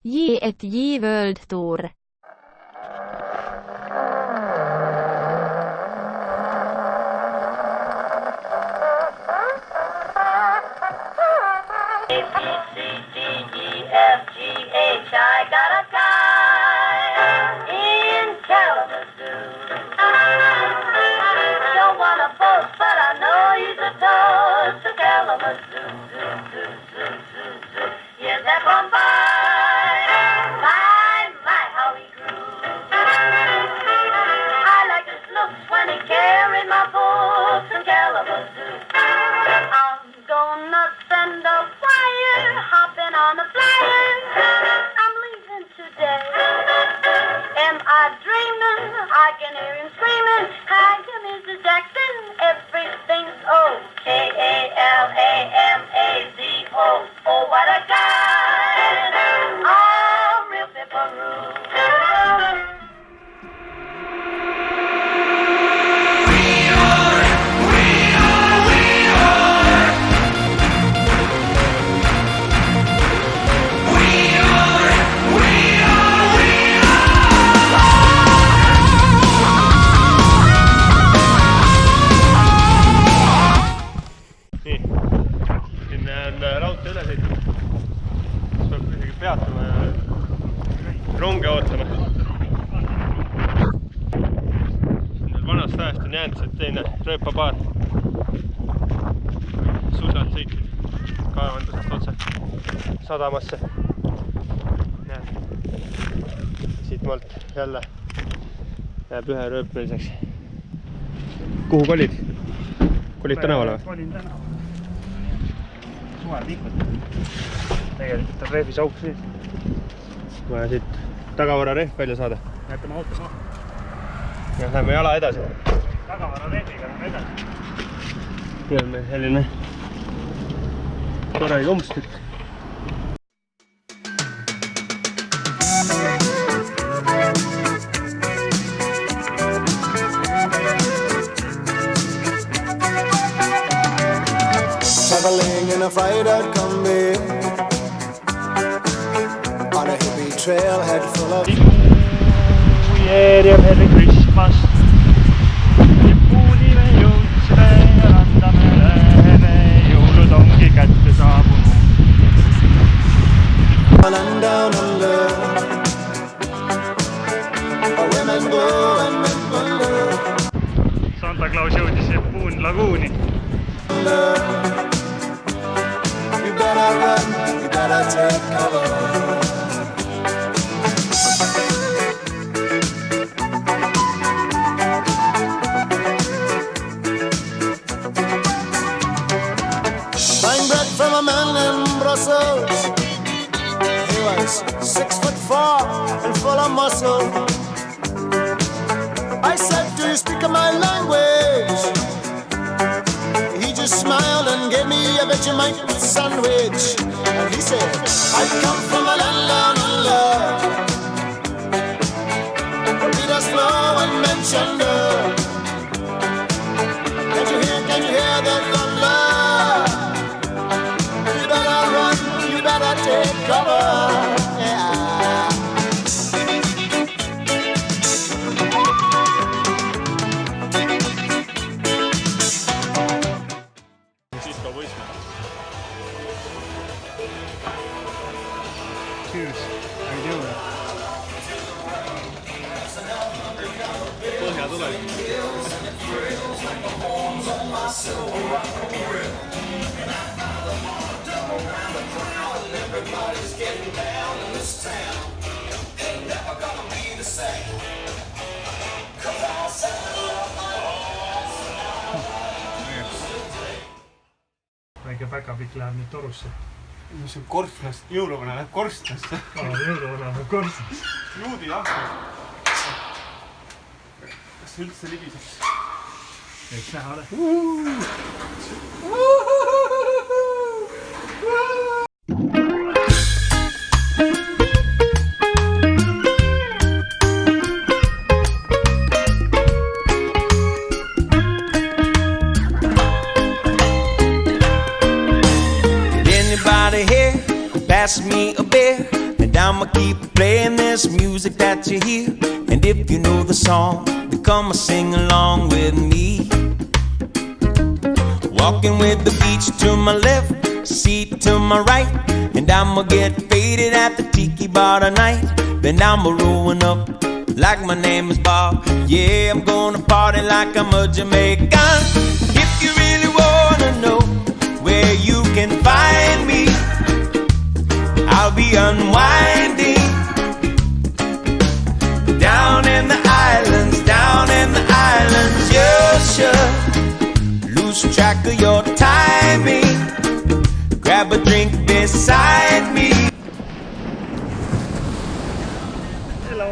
Ge ett J World Tour. I got a guy in Kalamazoo. Don't wanna boast, but I know he's a toast to Kalamazoo. Yes, that one by. My, how he grew. I like his looks when he carried my books in Kalamazoo. I'm gonna send a wire, hopping on a flyer. Am I dreaming? I can hear him screaming. Hi to Mrs. Jackson. Everything's okay. K-A-L-A-M-A-Z-O. Oh, what a guy. Oh, real pepperoo. Raudtee ülesõit, siis peab isegi peatama ja ronge ootama. Vanast ajast on jäänud see teine rööpapaar. Susad sõitsid kaevandusest otse sadamasse. Siit maalt jälle jääb ühe rööpmeliseks. Kuhu kolid? Kolid tänavale või? Kolin tänavale. Suvel liikmed. Tegelikult on rehvis auk sees. Vaja siit tagavara rehv välja saada. Jätame auto maha. Ja läheme jala edasi. Tagavara rehviga läheme edasi. Siin on meil selline tore jumpstükk. Traveling in a fried-out Kombi on a hippie trailhead full of New Year ja Merry Christmas. Puulime jõudsime ja randame läheme. Jõulud ongi kätte saabunud. and down under. Women go and men wonder. Santa Claus jõudis Puun laguuni. You better run, you better take cover. Buying bread from a man in Brussels. He was 6'4" and full of muscle. I said, do you speak my language? He just smiled and gave me a Vegemite sandwich. And he said, I come from a land down under. Peter's flow and Manchester. Can you hear the thunder? You better run, you better take cover. Yeah. Cheers. How you doing? Põhja tuleb. Väike päkapikk läheb nüüd torusse. Mis on korstnast? Jõuluvana läheb korstnasse. Jõuluvana läheb korstnasse. Juudi lahkus. Kas see üldse libiseks? Eks näha ole. Anybody here pass me a beer? And I'ma keep playing this music that you hear. And if you know the song, then come and sing along with me. Walking with the beach to my left, seat to my right. And I'ma get faded at the tiki bar tonight. Then I'ma rolling up like my name is Bob. Yeah, I'm gonna party like I'm a Jamaican. If you really wanna know where you can find me, I'll be unwinding down in the islands, down in the islands. You should lose track of your timing. Grab a drink beside me. Hello.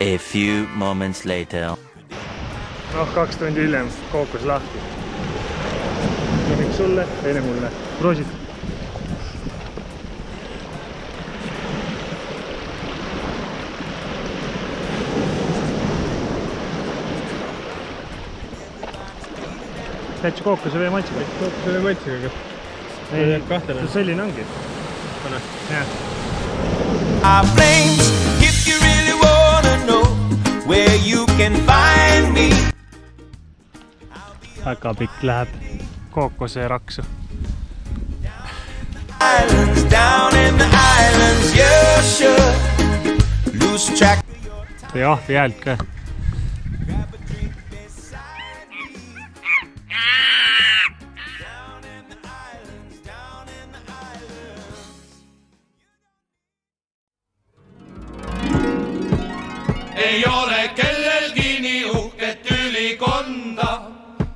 A few moments later. Noh, 2 tundi hiljem kookus lahti. Üks sulle, teine mulle. Proosid. Täitsa kookuse vee matsiga. Kookuse vee matsiga. Ei, selline ongi. Jah. Our flames, if you really wanna know where you can find me. Väga pikk läheb kookuse raksu. Islands, down in the islands, you should lose track. Või ahvi häält ka. Ei ole kellelgi nii uhket ülikonda,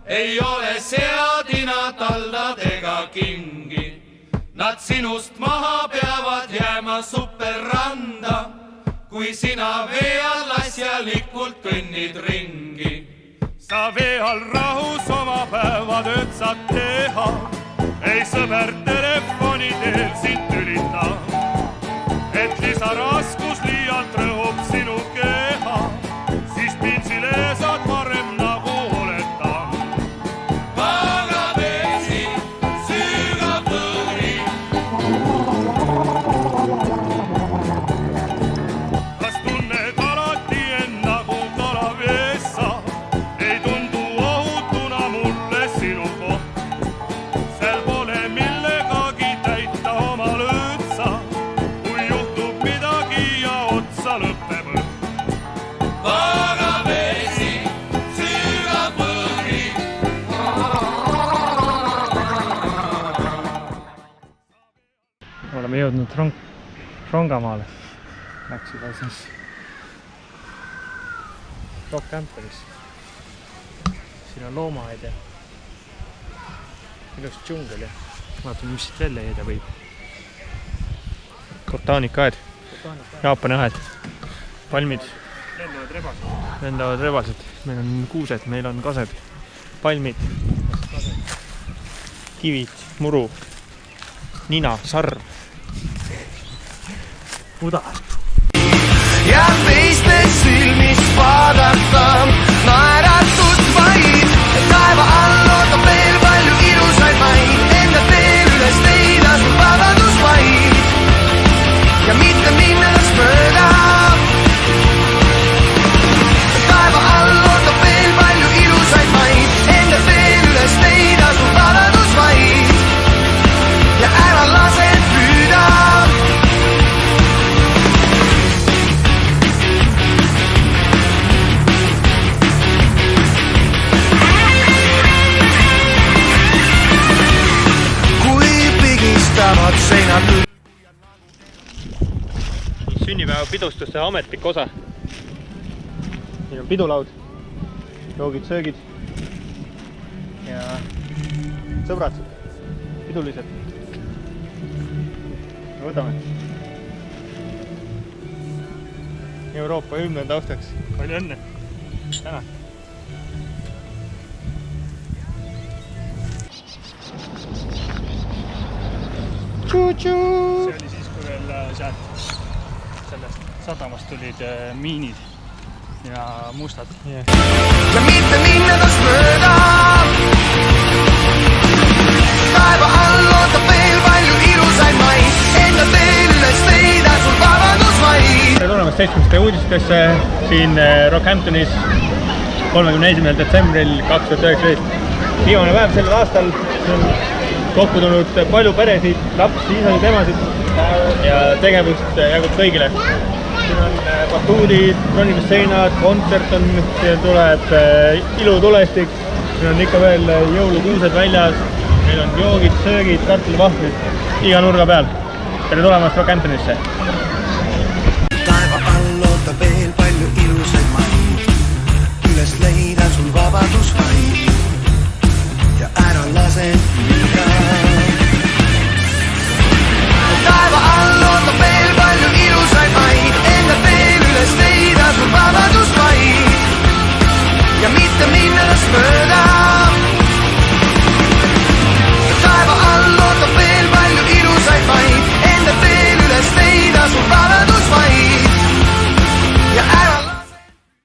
ei ole seadina taldad ega kingi. Nad sinust maha peavad jääma superranda, kui sina vee all asjalikult kõnnid ringi. Sa vee all rahus oma päevatööd saad teha, ei sõber telefoni teel sind tülita. Et lisaraskus liialt rõhub sinu keha, siis pintsile saad varem nagu oleta. Pagavesi, süüga põri. Kas tunned alati end nagu kalaveessa? Ei tundu ohutuna mulle sinu koht. Seal pole millegagi täita oma lõõtsa. Kui juhtub midagi ja otsa lõpeb. Pagavesi, süüga põri. Oleme jõudnud Rongamaale. Läks juba siis Rock Camperis. Siin on loomaaed ja ilus džungel ja vaatame, mis siit välja jääda võib. Botaanikaed, Jaapani ahed, palmid, lendavad rebased, meil on kuused, meil on kased, palmid, kivid, muru, nina, sarv, udar. Ja teistes silmis vaadata, naeratus vaid. Taeva all ootab veel palju ilusaid maid. Enda teel üles leida sul vabadus vaid. Ja mitte minnes mööda. Taeva all ootab veel palju ilusaid maid. Enda teel üles leida sul vabadus vaid. Ja ära lase end püüda. Sünnipäeva pidustuste ametlik osa. Siin on pidulaud, joogid, söögid ja sõbrad, pidulised. Võtame Euroopa hümne taustaks. Palju õnne! Täna! See oli siis, kui veel sealt sellest sadamast tulid miinid ja mustad. Ja mitte minna tast mööda. Taeva all ootab veel palju ilusaid maid. Enda teel üles leida sul vabadus vaid. Tere tulemast 7. uudistesse siin Rockhamptonis 31. detsembril 2019. Viimane päev sellel aastal. Kokku tulnud palju peresid, lapsi, isasid, emasid ja tegevust jagub kõigile. Siin on batuudid, ronimisseinad, kontsert on, siin tuleb ilutulestik, siin on ikka veel jõulukuused väljas, meil on joogid, söögid, kartulivahvrid iga nurga peal. Tere tulemast Rockhamptonisse! Taeva all ootab veel palju ilusaid maid, üles leida sul vabadus vaid ja ära lase liiga. Taeva all ootab veel palju ilusaid maid, enda teel üles leida sul vabadus vaid ja mitte minna tast mööda.